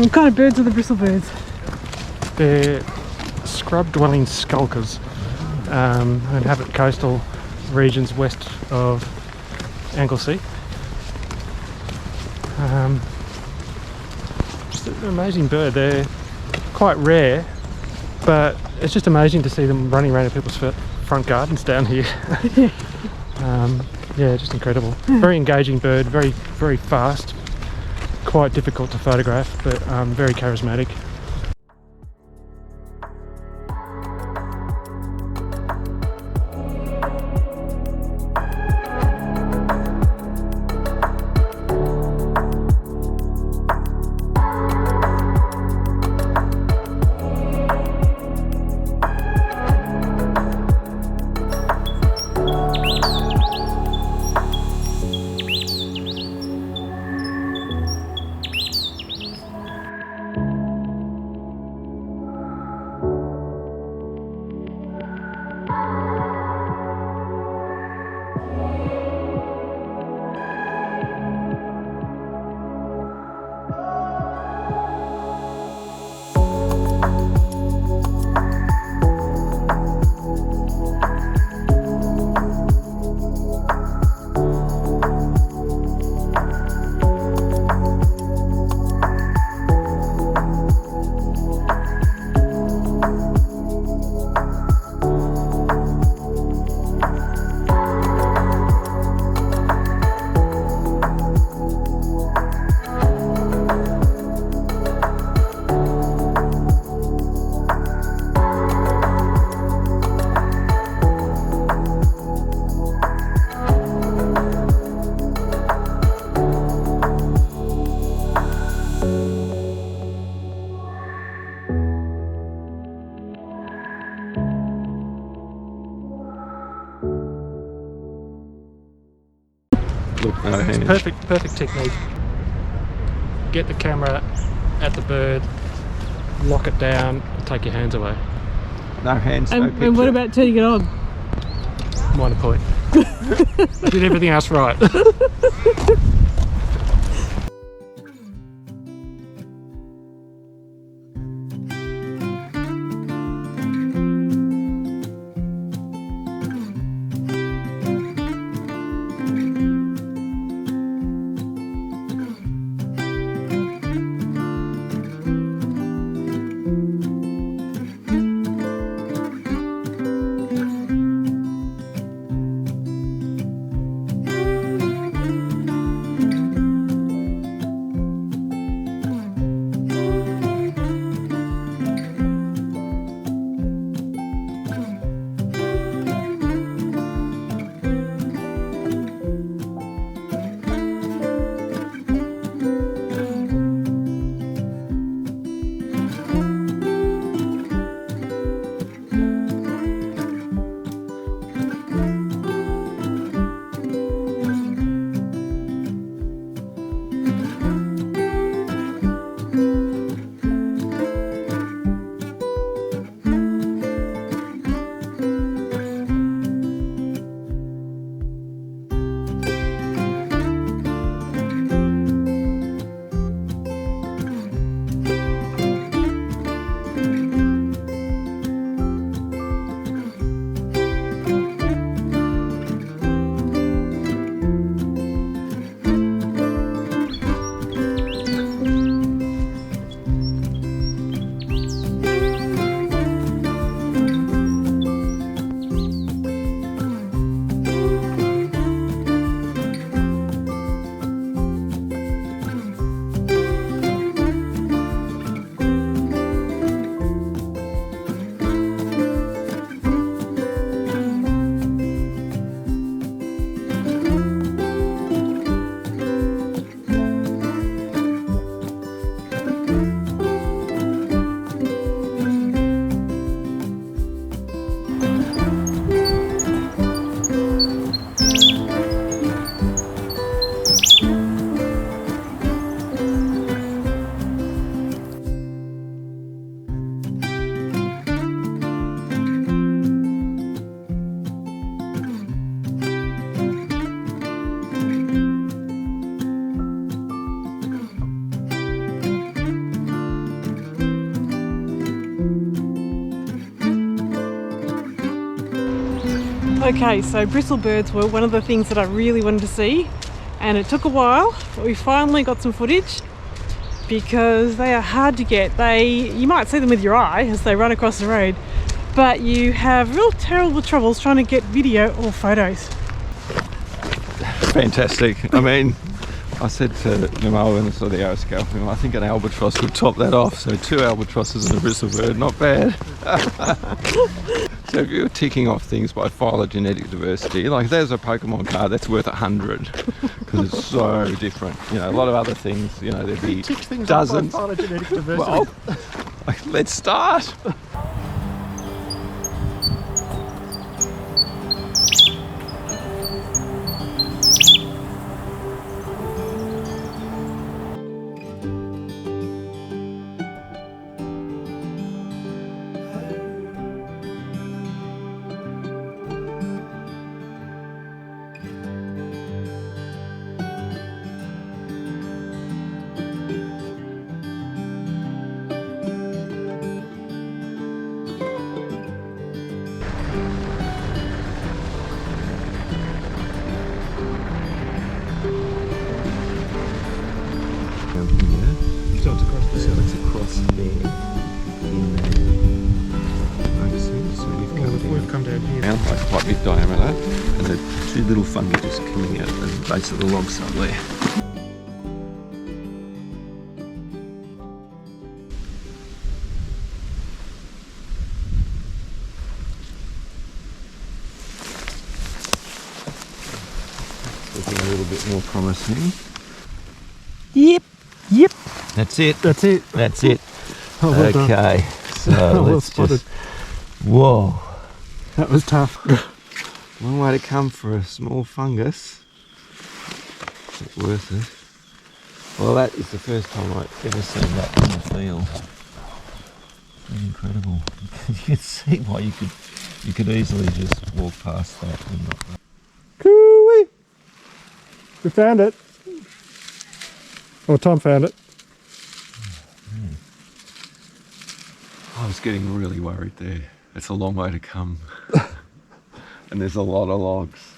What kind of birds are the bristlebirds? They're scrub-dwelling skulkers. They inhabit coastal regions west of Anglesea. Just an amazing bird. They're quite rare, but it's just amazing to see them running around in people's front gardens down here. Yeah, just incredible. Very engaging bird, very, very fast, quite difficult to photograph, but very charismatic. It's perfect technique. Get the camera at the bird, lock it down, take your hands away. No hands, no picture. And what about turning it on? Minor point. I did everything else right. Okay, so bristlebirds were one of the things that I really wanted to see, and it took a while, but we finally got some footage because they are hard to get. You might see them with your eye as they run across the road, but you have real terrible troubles trying to get video or photos. Fantastic. I mean, I said to Nemo when I saw the aeroscope, I think an albatross would top that off. So 2 albatrosses and a bristlebird, not bad. So if you're ticking off things by phylogenetic diversity, like there's a Pokemon card that's worth 100 because it's so different. You know, a lot of other things, you know, there'd be dozens. Phylogenetic diversity. Well, let's start. So it's across So it's across there, in there. So we've come down here. Around like quite big diameter, and the 2 little fungi just coming out of the base of the log sub there. Looking a little bit more promising. Yep. That's it. That's it. That's it. Oh, well done. Okay, so Well let's spotted. just. Whoa, That was tough. long way to come for a small fungus. It's worth it. Well, that is the first time I've ever seen that in the field. It's incredible. You can see why you could easily just walk past that and not. Cooey! We found it. Or Tom found it. I was getting really worried there. It's a long way to come. And there's a lot of logs.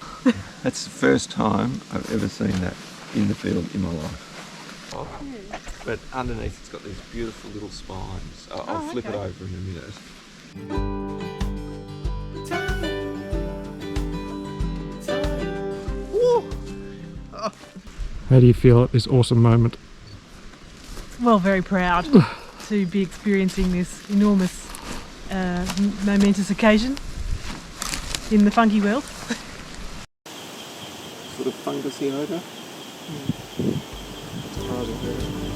That's the first time I've ever seen that in the field in my life. But underneath it's got these beautiful little spines. I'll flip it over in a minute. How do you feel at this awesome moment? Well, very proud to be experiencing this enormous, momentous occasion in the fungi world. Sort of fungusy odour. Surprising.